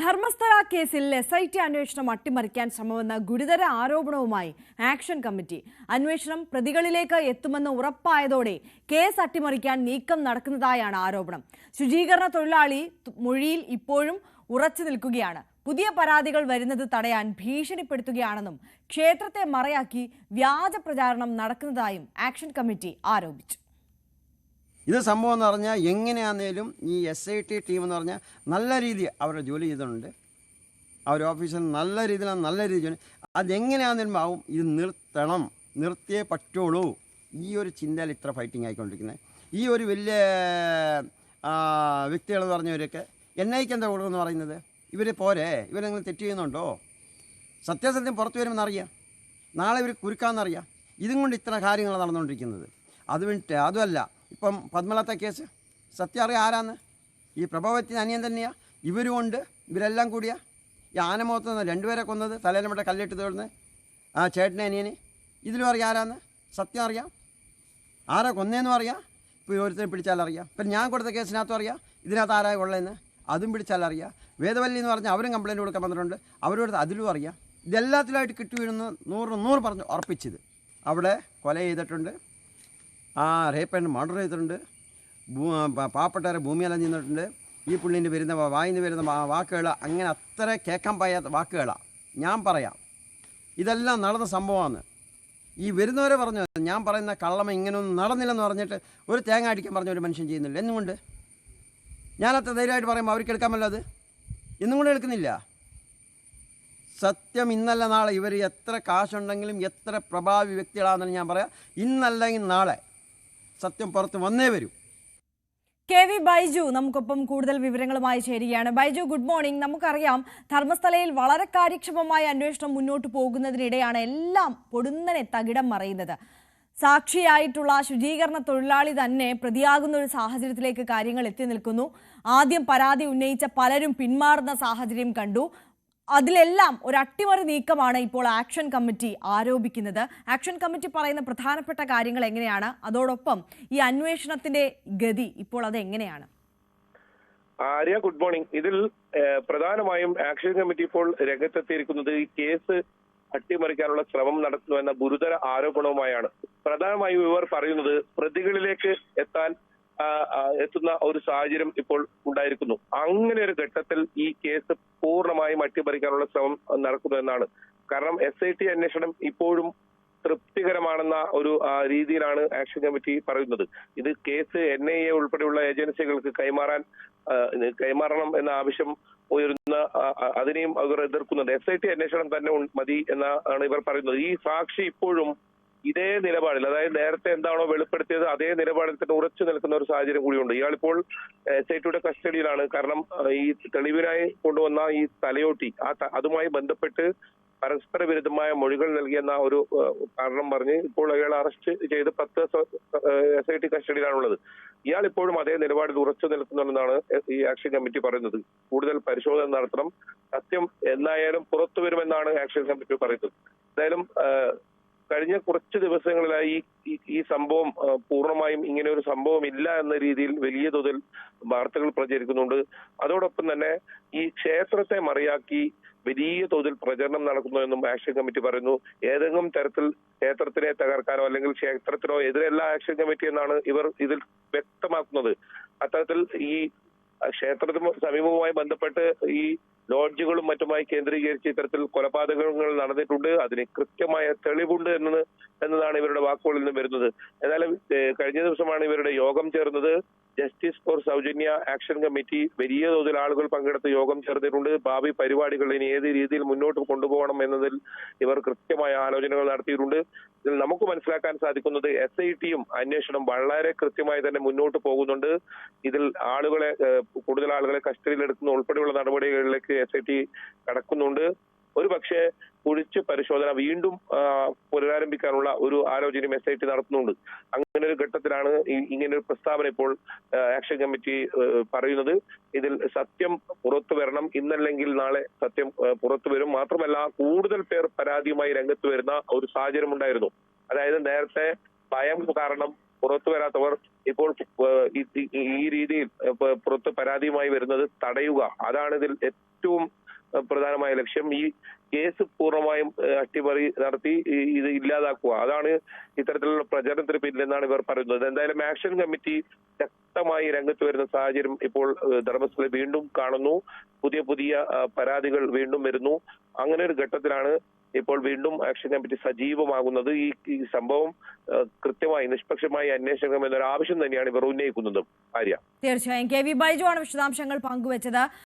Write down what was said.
ധർമ്മസ്ഥല കേസിൽ SIT അന്വേഷണം അട്ടിമറിക്കാൻ ശ്രമമെന്ന ഗുരുതര ആരോപണവുമായി ആക്ഷൻ കമ്മിറ്റി. അന്വേഷണം പ്രതികളിലേക്ക് എത്തുമെന്ന് ഉറപ്പായതോടെ കേസ് അട്ടിമറിക്കാൻ നീക്കം നടക്കുന്നതായാണ് ആരോപണം. ശുചീകരണ തൊഴിലാളി മൊഴിയിൽ ഇപ്പോഴും ഉറച്ചു നിൽക്കുകയാണ്. പുതിയ പരാതികൾ വരുന്നത് തടയാൻ ഭീഷണിപ്പെടുത്തുകയാണെന്നും ക്ഷേത്രത്തെ മറയാക്കി വ്യാജ പ്രചാരണം നടക്കുന്നതായും ആക്ഷൻ കമ്മിറ്റി ആരോപിച്ചു. ഇത് സംഭവം എന്ന് പറഞ്ഞാൽ എങ്ങനെയാണെങ്കിലും ഈ SIT ടീം എന്ന് പറഞ്ഞാൽ നല്ല രീതിയിൽ അവരുടെ ജോലി ചെയ്തിട്ടുണ്ട്. അവർ ഓഫീസിൽ നല്ല രീതിയിൽ അതെങ്ങനെയാണെങ്കിലും ആവും ഇത് നിർത്തിയേ പറ്റുള്ളൂ. ഈ ഒരു ചിന്തയിൽ ഇത്ര ഫൈറ്റിംഗ് ആയിക്കൊണ്ടിരിക്കുന്നത്. ഈ ഒരു വലിയ വ്യക്തികൾ പറഞ്ഞവരൊക്കെ NIക്ക് എന്താ കൊടുക്കുമെന്ന് പറയുന്നത്? ഇവർ പോരെ, ഇവരെങ്ങനെ തെറ്റ് ചെയ്യുന്നുണ്ടോ? സത്യാസത്യം പുറത്തു വരുമെന്നറിയാം, നാളെ ഇവർ കുരുക്കാമെന്നറിയാം. ഇതും കൊണ്ട് ഇത്ര കാര്യങ്ങൾ നടന്നുകൊണ്ടിരിക്കുന്നത്. അതുമല്ല ഇപ്പം പത്മലത്ത കേസ് സത്യം അറിയാം ആരാന്ന്? ഈ പ്രഭവത്തിന് അനിയൻ തന്നെയാണ്. ഇവരെല്ലാം കൂടിയാ ഈ ആനമുഖത്ത് നിന്ന് രണ്ടുപേരെ കൊന്നത്, തലയിലമട്ട കല്ലിട്ട് തീർന്ന് ആ ചേട്ടനെ അനിയനെ. ഇതിലും അറിയാം ആരാന്ന്, സത്യം അറിയാം, ആരാ കൊന്നേന്നും അറിയാം. ഇപ്പോൾ ഓരോരുത്തരെ പിടിച്ചാലറിയാം. ഇപ്പം ഞാൻ കൊടുത്ത കേസിനകത്തും അറിയാം ഇതിനകത്ത് ആരാ കൊള്ളയെന്ന്, അതും പിടിച്ചാലറിയാം. വേദവല്ലി എന്ന് പറഞ്ഞാൽ അവരും കംപ്ലയിൻറ്റ് കൊടുക്കാൻ വന്നിട്ടുണ്ട്, അവരോട് അതിലും അറിയാം. ഇതെല്ലാത്തിലായിട്ട് കിട്ടി വീഴുന്നു 100 പറഞ്ഞ് ഉറപ്പിച്ചത്. അവിടെ കൊല ചെയ്തിട്ടുണ്ട്, റേപ്പ് ആൻഡ് മർഡർ ചെയ്തിട്ടുണ്ട്, പാവപ്പെട്ടവരെ ഭൂമിയെല്ലാം നിന്നിട്ടുണ്ട്. ഈ പുള്ളിൻ്റെ വായിന്ന് വരുന്ന വാക്കുകൾ അങ്ങനെ അത്ര കേൾക്കാൻ പായാത്ത വാക്കുകളാണ്. ഞാൻ പറയാം, ഇതെല്ലാം നടന്ന സംഭവമാണ്. ഈ വരുന്നവരെ പറഞ്ഞു ഞാൻ പറയുന്ന കള്ളമ ഇങ്ങനെയൊന്നും നടന്നില്ലെന്ന് പറഞ്ഞിട്ട് ഒരു തേങ്ങ അടിക്കാൻ പറഞ്ഞ ഒരു മനുഷ്യൻ ചെയ്യുന്നില്ല. എന്നുകൊണ്ട് ഞാനത്ര ധൈര്യമായിട്ട് പറയുമ്പോൾ അവർക്ക് എടുക്കാമല്ലോ, അത് ഇന്നും കൂടെ എടുക്കുന്നില്ല. സത്യം ഇന്നല്ല നാളെ ഇവർ എത്ര കാശുണ്ടെങ്കിലും എത്ര പ്രഭാവി വ്യക്തികളാണെന്ന് ഞാൻ പറയാം, ഇന്നല്ലെങ്കിൽ നാളെ സത്യം പുറത്ത് വന്നേ വരൂ. KV ബൈജു നമുക്കൊപ്പം കൂടുതൽ വിവരങ്ങളുമായി ചേരുകയാണ്. Baiju, good morning. നമുക്കറിയാം ധർമ്മസ്ഥലയിൽ വളരെ കാര്യക്ഷമമായ അന്വേഷണം മുന്നോട്ട് പോകുന്നതിനിടെയാണ് എല്ലാം പൊടുന്നനെ തകിടം മറയുന്നത്. സാക്ഷിയായിട്ടുള്ള ശുചീകരണ തൊഴിലാളി തന്നെ പ്രതിയാകുന്ന ഒരു സാഹചര്യത്തിലേക്ക് കാര്യങ്ങൾ എത്തി നിൽക്കുന്നു. ആദ്യം പരാതി ഉന്നയിച്ച പലരും പിന്മാറുന്ന സാഹചര്യം കണ്ടു. അതിലെല്ലാം ഒരു അട്ടിമറി നീക്കമാണ് ഇപ്പോൾ ആക്ഷൻ കമ്മിറ്റി ആരോപിക്കുന്നത്. ആക്ഷൻ കമ്മിറ്റി പറയുന്ന പ്രധാനപ്പെട്ട കാര്യങ്ങൾ എങ്ങനെയാണ്? അതോടൊപ്പം ഈ അന്വേഷണത്തിന്റെ ഗതി ഇപ്പോൾ അത് എങ്ങനെയാണ്? Arya, good morning. ഇതിൽ പ്രധാനമായും ആക്ഷൻ കമ്മിറ്റി ഇപ്പോൾ രംഗത്തെത്തിയിരിക്കുന്നത് ഈ കേസ് അട്ടിമറിക്കാനുള്ള ശ്രമം നടത്തുന്നുവെന്ന ഗുരുതര ആരോപണവുമായാണ്. പ്രധാനമായും ഇവർ പറയുന്നത് പ്രതികളിലേക്ക് എത്തുന്ന ഒരു സാഹചര്യം ഇപ്പോൾ ഉണ്ടായിരിക്കുന്നു. അങ്ങനെ ഒരു ഘട്ടത്തിൽ ഈ കേസ് പൂർണ്ണമായും അട്ടിമറിക്കാനുള്ള ശ്രമം നടക്കുന്നു എന്നാണ്. കാരണം SIT അന്വേഷണം ഇപ്പോഴും തൃപ്തികരമാണെന്ന ഒരു രീതിയിലാണ് ആക്ഷൻ കമ്മിറ്റി പറയുന്നത്. ഇത് കേസ് NIA ഉൾപ്പെടെയുള്ള ഏജൻസികൾക്ക് കൈമാറണം എന്ന ആവശ്യം ഉയരുന്ന അതിനെയും അവർ എതിർക്കുന്നുണ്ട്. SIT അന്വേഷണം തന്നെ മതി എന്നാണ് ഇവർ പറയുന്നത്. ഈ സാക്ഷി ഇപ്പോഴും ഇതേ നിലപാടിൽ, അതായത് നേരത്തെ എന്താണോ വെളിപ്പെടുത്തിയത് അതേ നിലപാടിൽ തന്നെ ഉറച്ചു നിൽക്കുന്ന ഒരു സാഹചര്യം കൂടിയുണ്ട്. ഇയാളിപ്പോൾ SITയുടെ കസ്റ്റഡിയിലാണ്. കാരണം ഈ തെളിവിനായി കൊണ്ടുവന്ന ഈ തലയോട്ടി അതുമായി ബന്ധപ്പെട്ട് പരസ്പര വിരുദ്ധമായ മൊഴികൾ നൽകിയെന്ന ഒരു കാരണം പറഞ്ഞ് ഇപ്പോൾ അയാൾ അറസ്റ്റ് ചെയ്ത് 10 SIT കസ്റ്റഡിയിലാണുള്ളത്. ഇയാൾ ഇപ്പോഴും അതേ നിലപാടിൽ ഉറച്ചു നിൽക്കുന്നുണ്ടെന്നാണ് ഈ ആക്ഷൻ കമ്മിറ്റി പറയുന്നത്. കൂടുതൽ പരിശോധന നടത്തണം, സത്യം എന്തായാലും പുറത്തു വരുമെന്നാണ് ആക്ഷൻ കമ്മിറ്റി പറയുന്നത്. എന്തായാലും കഴിഞ്ഞ കുറച്ച് ദിവസങ്ങളിലായി ഈ സംഭവം പൂർണ്ണമായും ഇങ്ങനെ ഒരു സംഭവം ഇല്ല എന്ന രീതിയിൽ വലിയ തോതിൽ വാർത്തകൾ പ്രചരിക്കുന്നുണ്ട്. അതോടൊപ്പം തന്നെ ഈ ക്ഷേത്രത്തെ മറയാക്കി വലിയ തോതിൽ പ്രചരണം നടക്കുന്നു എന്നും ആക്ഷൻ കമ്മിറ്റി പറയുന്നു. ഏതെങ്കിലും തരത്തിൽ ക്ഷേത്രത്തിനെ തകർക്കാനോ അല്ലെങ്കിൽ ക്ഷേത്രത്തിനോ എതിരല്ല ആക്ഷൻ കമ്മിറ്റി എന്നാണ് ഇവർ ഇതിൽ വ്യക്തമാക്കുന്നത്. അത്തരത്തിൽ ഈ ക്ഷേത്രത്തിന് സമീപവുമായി ബന്ധപ്പെട്ട് ഈ ലോഡ്ജുകളും മറ്റുമായി കേന്ദ്രീകരിച്ച് ഇത്തരത്തിൽ കൊലപാതകങ്ങൾ നടന്നിട്ടുണ്ട്, അതിന് കൃത്യമായ തെളിവുണ്ട് എന്നതാണ് ഇവരുടെ വാക്കുകളിൽ നിന്ന് വരുന്നത്. എന്നാലും കഴിഞ്ഞ ദിവസമാണ് ഇവരുടെ യോഗം ചേർന്നത്. ജസ്റ്റിസ് ഫോർ സൗജന്യ ആക്ഷൻ കമ്മിറ്റി വലിയ തോതിൽ ആളുകൾ പങ്കെടുത്ത് യോഗം ചേർന്നിട്ടുണ്ട്. ഭാവി പരിപാടികൾ ഇനി ഏത് രീതിയിൽ മുന്നോട്ട് കൊണ്ടുപോകണം എന്നതിൽ ഇവർ കൃത്യമായ ആലോചനകൾ നടത്തിയിട്ടുണ്ട്. ഇതിൽ നമുക്ക് മനസ്സിലാക്കാൻ സാധിക്കുന്നത് SITയും അന്വേഷണം വളരെ കൃത്യമായി തന്നെ മുന്നോട്ട് പോകുന്നുണ്ട്. ഇതിൽ കൂടുതൽ ആളുകളെ കസ്റ്റഡിയിലെടുക്കുന്ന ഉൾപ്പെടെയുള്ള നടപടികളിലേക്ക് SIT കടക്കുന്നുണ്ട്. ഒരു പക്ഷേ കുഴിച്ച് പരിശോധന വീണ്ടും പുനരാരംഭിക്കാനുള്ള ഒരു ആലോചനയും SIT നടത്തുന്നുണ്ട്. അങ്ങനെ ഒരു ഘട്ടത്തിലാണ് ഇങ്ങനെ ഒരു പ്രസ്താവന ഇപ്പോൾ ആക്ഷൻ കമ്മിറ്റി പറയുന്നത്. ഇതിൽ സത്യം പുറത്തു വരണം, ഇന്നല്ലെങ്കിൽ നാളെ സത്യം പുറത്തു വരും. മാത്രമല്ല കൂടുതൽ പേർ പരാതിയുമായി രംഗത്ത് വരുന്ന ഒരു സാഹചര്യം ഉണ്ടായിരുന്നു. അതായത് നേരത്തെ ഭയം കാരണം പുറത്തു വരാത്തവർ ഇപ്പോൾ ഈ രീതിയിൽ പുറത്ത് പരാതിയുമായി വരുന്നത് തടയുക, അതാണ് ഇതിൽ ഏറ്റവും പ്രധാനമായ ലക്ഷ്യം. ഈ കേസ് പൂർണ്ണമായും അട്ടിമറി നടത്തി ഇത് ഇല്ലാതാക്കുക. അതാണ് ഇത്തരത്തിലുള്ള പ്രചരണത്തിന് പിന്നിലെന്നാണ് ഇവർ പറയുന്നത്. എന്തായാലും ആക്ഷൻ കമ്മിറ്റി ശക്തമായി രംഗത്ത് വരുന്ന സാഹചര്യം ഇപ്പോൾ ധർമ്മസ്ഥലയിൽ വീണ്ടും കാണുന്നു. പുതിയ പുതിയ പരാതികൾ വീണ്ടും വരുന്നു. അങ്ങനെ ഒരു ഘട്ടത്തിലാണ് ഇപ്പോൾ വീണ്ടും ആക്ഷൻ കമ്മിറ്റി സജീവമാകുന്നത്. ഈ സംഭവം കൃത്യമായി നിഷ്പക്ഷമായി അന്വേഷിക്കണം എന്നൊരു ആവശ്യം തന്നെയാണ് ഇവർ ഉന്നയിക്കുന്നതും. ആര്യ, തീർച്ചയായും കെ വി ബൈജു ആണ് വിശദാംശങ്ങൾ പങ്കുവച്ചത്.